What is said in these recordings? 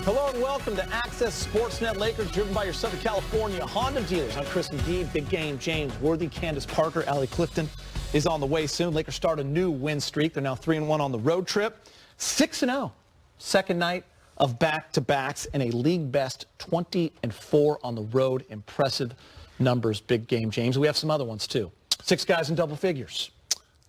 Hello and welcome to Access Sportsnet Lakers, driven by your Southern California Honda dealers. I'm Chris McGee, Big Game James Worthy, Candace Parker, Allie Clifton is on the way soon. Lakers start a new win streak. They're now 3-1 on the road trip, 6-0. Second night of back-to-backs and a league best 20-4 on the road. Impressive numbers, Big Game James. We have some other ones too. 6 guys in double figures.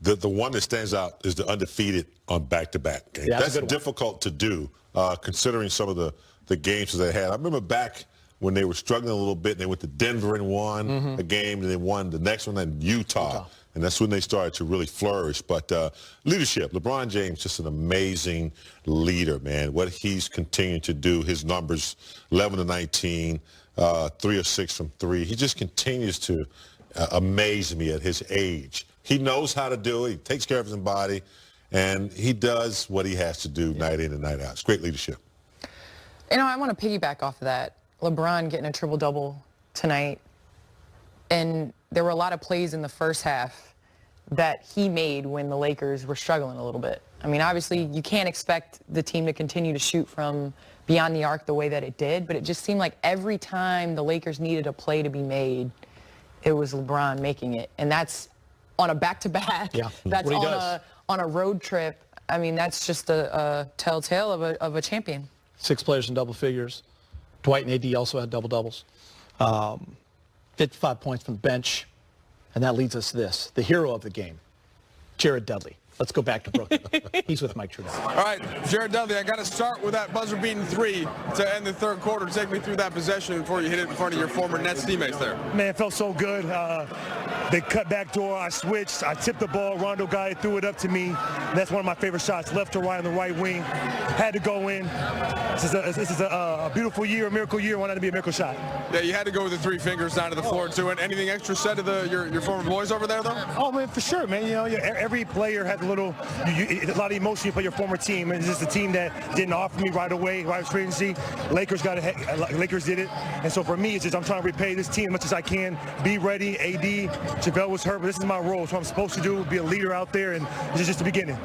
The one that stands out is the undefeated on back-to-back games. Yeah, that's difficult to do, considering some of the games that they had. I remember back when they were struggling a little bit, and they went to Denver and won a game, and they won the next one in Utah. And that's when they started to really flourish. But leadership, LeBron James, just an amazing leader, man. What he's continuing to do, his numbers, 11-19, 3 of 6 from 3. He just continues to amaze me at his age. He knows how to do it. He takes care of his body, and he does what he has to do night in and night out. It's great leadership. You know, I want to piggyback off of that. LeBron getting a triple-double tonight, and there were a lot of plays in the first half that he made when the Lakers were struggling a little bit. I mean, obviously, you can't expect the team to continue to shoot from beyond the arc the way that it did, but it just seemed like every time the Lakers needed a play to be made, it was LeBron making it, and that's on a back-to-back. Yeah, that's on a road trip. I mean, that's just a telltale of a champion. 6 players in double figures. Dwight and AD also had double-doubles. 55 points from the bench. And that leads us to this, the hero of the game, Jared Dudley. Let's go back to Brooklyn. He's with Mike Trudell. All right, Jared Dudley, I got to start with that buzzer-beating 3 to end the third quarter. Take me through that possession before you hit it in front of your former Nets teammates there. Man, it felt so good. They cut back door. I switched. I tipped the ball. Rondo guy threw it up to me. That's one of my favorite shots, left to right on the right wing. Had to go in. This is a beautiful year, a miracle year. Wanted to be a miracle shot. Yeah, you had to go with the 3 fingers down to the floor, too. And anything extra said to your former boys over there, though? Oh, man, for sure, man. You know, every player has a lot of emotion. You play your former team. And it's just a team that didn't offer me right away, right free agency. Lakers did it. And so for me, it's just I'm trying to repay this team as much as I can. Be ready. AD, JaVale was hurt, but this is my role. So what I'm supposed to do, be a leader out there, and this is just the beginning.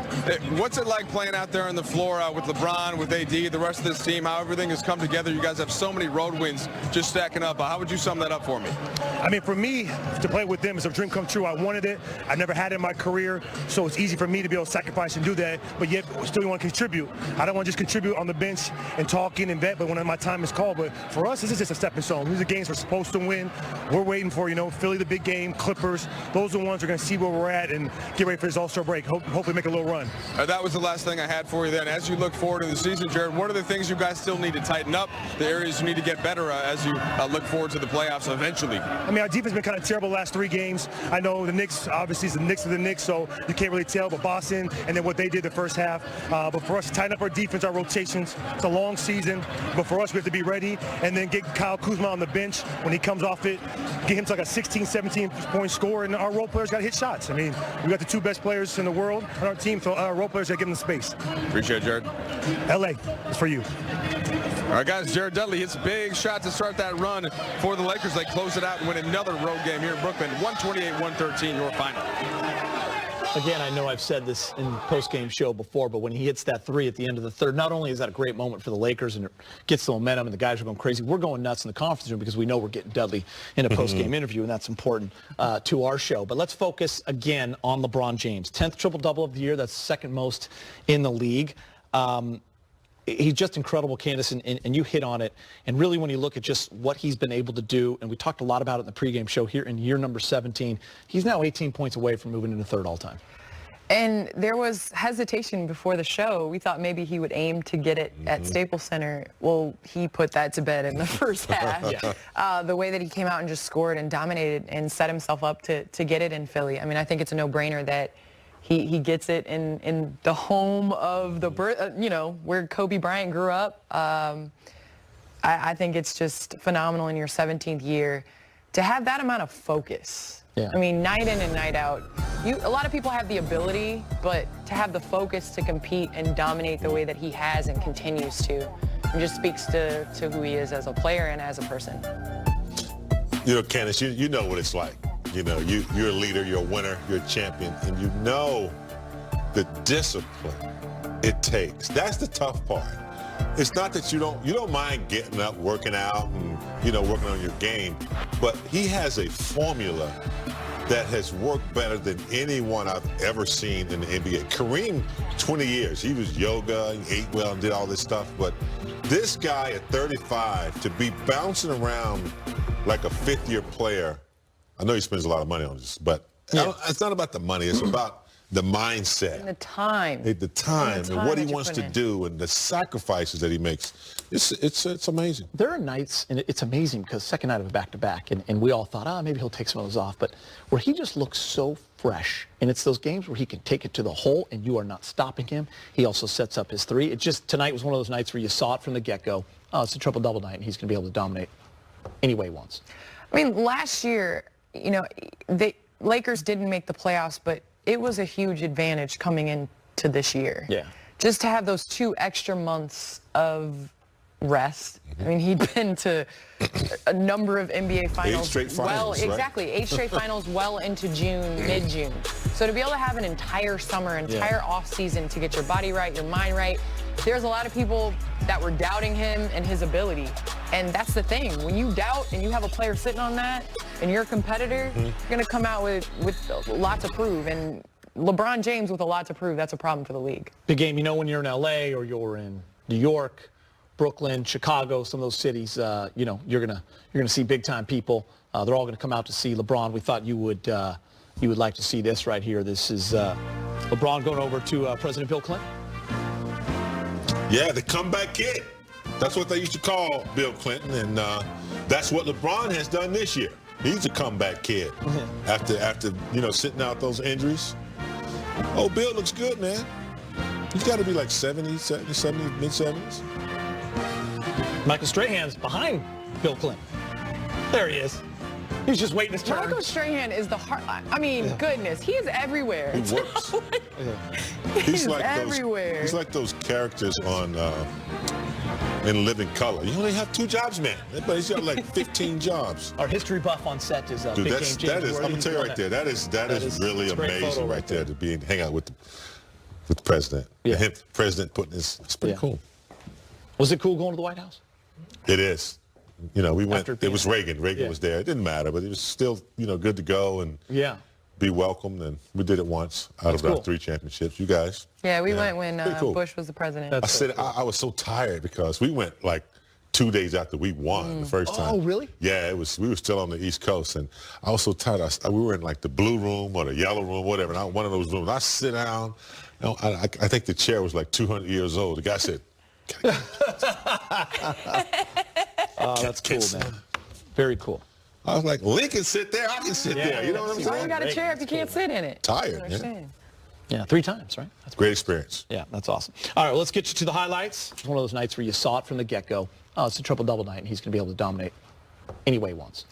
What's it like playing out there on the floor with LeBron, with AD, the rest of this team, how everything has come together? You guys have so many road wins just stacking up. How would you sum that up for me? I mean, for me, to play with them is a dream come true. I wanted it. I never had it in my career, so it's easy for me to be able to sacrifice and do that, but yet still want to contribute. I don't want to just contribute on the bench and talking and vet, but when my time is called. But for us, this is just a stepping stone. These are games we're supposed to win. We're waiting for, Philly, the big game, Clippers. Those are the ones who are going to see where we're at and get ready for this All-Star break. Hopefully make a little run. That was the last thing I had for you then. As you look forward to the season, Jared, what are the things you guys still need to tighten up, the areas you need to get better as you look forward to the playoffs eventually? I mean, our defense has been kind of terrible the last 3 games. I know the Knicks, obviously, is the Knicks of the Knicks, so you can't really tell, but Boston and then what they did the first half. But for us to tighten up our defense, our rotations, it's a long season, but for us, we have to be ready and then get Kyle Kuzma on the bench when he comes off it, get him to like a 16, 17-point score, and our role players got to hit shots. I mean, we got the 2 best players in the world on our team, so our role players got to give them the space. Appreciate it, Jared. LA, it's for you. All right, guys, Jared Dudley hits a big shot to start that run for the Lakers. They close it out and win another road game here in Brooklyn. 128-113, your final. Again, I know I've said this in the post-game show before, but when he hits that 3 at the end of the third, not only is that a great moment for the Lakers and it gets the momentum and the guys are going crazy, we're going nuts in the conference room because we know we're getting Dudley in a post-game interview, and that's important to our show. But let's focus again on LeBron James. 10th triple-double of the year. That's second most in the league. He's just incredible, Candace, and you hit on it. And really, when you look at just what he's been able to do, and we talked a lot about it in the pregame show here in year number 17, he's now 18 points away from moving into third all-time. And there was hesitation before the show. We thought maybe he would aim to get it at Staples Center. Well, he put that to bed in the first half. The way that he came out and just scored and dominated and set himself up to get it in Philly. I mean, I think it's a no-brainer that he gets it in the home of the where Kobe Bryant grew up. I think it's just phenomenal in your 17th year to have that amount of focus. Yeah. I mean, night in and night out. A lot of people have the ability, but to have the focus to compete and dominate the way that he has and continues to, it just speaks to who he is as a player and as a person. Candace, you know what it's like. You're a leader, you're a winner, you're a champion, and you know the discipline it takes. That's the tough part. it's not that you don't mind getting up, working out, and working on your game, but he has a formula that has worked better than anyone I've ever seen in the NBA. Kareem, 20 years, he was yoga, he ate well, and did all this stuff, but this guy at 35 to be bouncing around like a fifth-year player, I know he spends a lot of money on this, but it's not about the money. It's about the mindset. And the time. The time and what he wants to do and the sacrifices that he makes. It's amazing. There are nights, and it's amazing because second night of a back-to-back, and we all thought, maybe he'll take some of those off, but where he just looks so fresh, and it's those games where he can take it to the hole and you are not stopping him. He also sets up his three. Tonight was one of those nights where you saw it from the get-go. It's a triple-double night, and he's going to be able to dominate any way he wants. I mean, last year, the Lakers didn't make the playoffs, but it was a huge advantage coming into this year. Yeah. Just to have those 2 extra months of rest. I mean, he'd been to a number of NBA finals. 8 straight finals, right? Exactly. 8 straight finals well into June, mid-June. So to be able to have an entire summer, entire off season to get your body right, your mind right, there's a lot of people that were doubting him and his ability. And that's the thing. When you doubt and you have a player sitting on that and you're a competitor, you're going to come out with a lot to prove. And LeBron James with a lot to prove, that's a problem for the league. Big game, when you're in L.A. or you're in New York, Brooklyn, Chicago, some of those cities, you're gonna see big time people. They're all gonna come out to see LeBron. We thought you would like to see this right here. This is LeBron going over to President Bill Clinton. Yeah, the comeback kid. That's what they used to call Bill Clinton, and that's what LeBron has done this year. He's a comeback kid after sitting out those injuries. Oh, Bill looks good, man. He's got to be like 70, mid-70s. Michael Strahan's behind Bill Clinton. There he is. He's just waiting his turn. Michael Strahan is the heart. I mean, goodness, he is everywhere. He works. He's like everywhere. He's like those characters on In Living Color. You only have 2 jobs, man. But he's got like 15 jobs. Our history buff on set is Dude, Big that Game is. I'm gonna tell you right there. That is really amazing right there to be hang out with the president. Yeah. The president putting his. It's pretty cool. Was it cool going to the White House? It is. We went. After It was Reagan. Reagan was there. It didn't matter, but it was still good to go and be welcomed. And we did it once out of our 3 championships. You guys. Yeah, we went when cool. Bush was the president. I was so tired because we went like 2 days after we won the first time. Oh, really? Yeah, it was. We were still on the East Coast, and I was so tired. We were in like the blue room or the yellow room, whatever. And one of those rooms. I sit down. I think the chair was like 200 years old. The guy said, "Oh, that's cool, man. Very cool." I was like, Lincoln sit there. I can sit there. You know what I'm saying? Why you got a chair if you can't sit in it? Tired, man. Yeah, 3 times, right? That's great experience. Yeah, that's awesome. All right, well, let's get you to the highlights. It's one of those nights where you saw it from the get-go. It's a triple-double night, and he's going to be able to dominate any way he wants.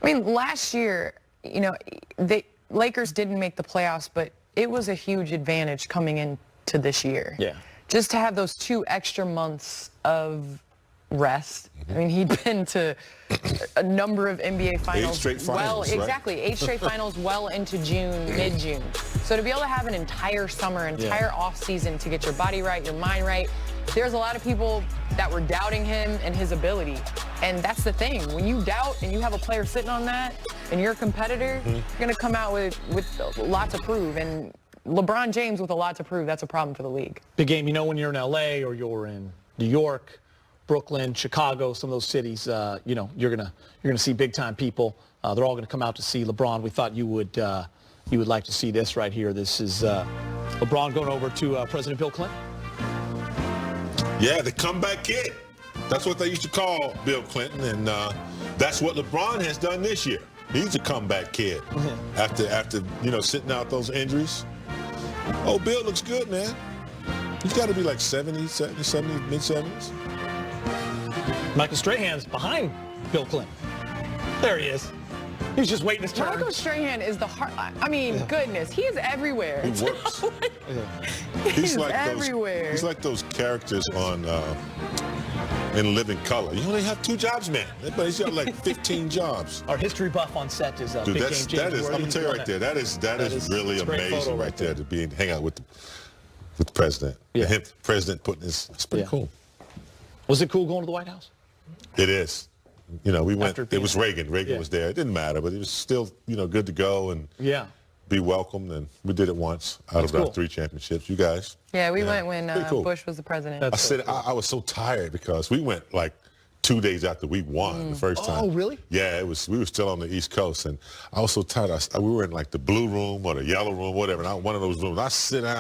I mean, last year, the Lakers didn't make the playoffs, but it was a huge advantage coming into this year. Yeah. Just to have those 2 extra months of rest. I mean, he'd been to a number of NBA finals. 8 straight finals, right? Exactly. 8 straight finals well into June, mid-June. So to be able to have an entire summer, entire off season to get your body right, your mind right, there's a lot of people that were doubting him and his ability. And that's the thing. When you doubt and you have a player sitting on that and you're a competitor, you're going to come out with a lot to prove. And LeBron James with a lot to prove, that's a problem for the league. Big game, when you're in L.A. or you're in New York, Brooklyn, Chicago, some of those cities, you're gonna see big time people. They're all gonna come out to see LeBron. We thought you would like to see this right here. This is LeBron going over to President Bill Clinton. Yeah, the comeback kid. That's what they used to call Bill Clinton, and that's what LeBron has done this year. He's a comeback kid after sitting out those injuries. Oh, Bill looks good, man. He's got to be like 70, mid-70s. Michael Strahan's behind Bill Clinton. There he is. He's just waiting his turn. Michael Strahan is the heart. I mean, goodness, he is everywhere. He works. He's like everywhere. He's like those characters on In Living Color. You only have 2 jobs, man. But he's got like 15 jobs. Our history buff on set is Dude, Big that Game. is. I'm gonna tell you right there. That is really amazing right there to hang out with the president. Yeah. The president putting his. It's pretty cool. Was it cool going to the White House? It is. You know, we went. After It was Reagan. Reagan Yeah. was there. It didn't matter, but it was still, you know, good to go and Yeah. be welcomed. And we did it once out of our cool. 3 championships. You guys? Yeah, we went when Pretty cool. Bush was the president. I said I was so tired because we went like 2 days after we won the first time. Oh, really? Yeah, it was. We were still on the East Coast, and I was so tired. We were in like the blue room or the yellow room, whatever. And one of those rooms. I sit down.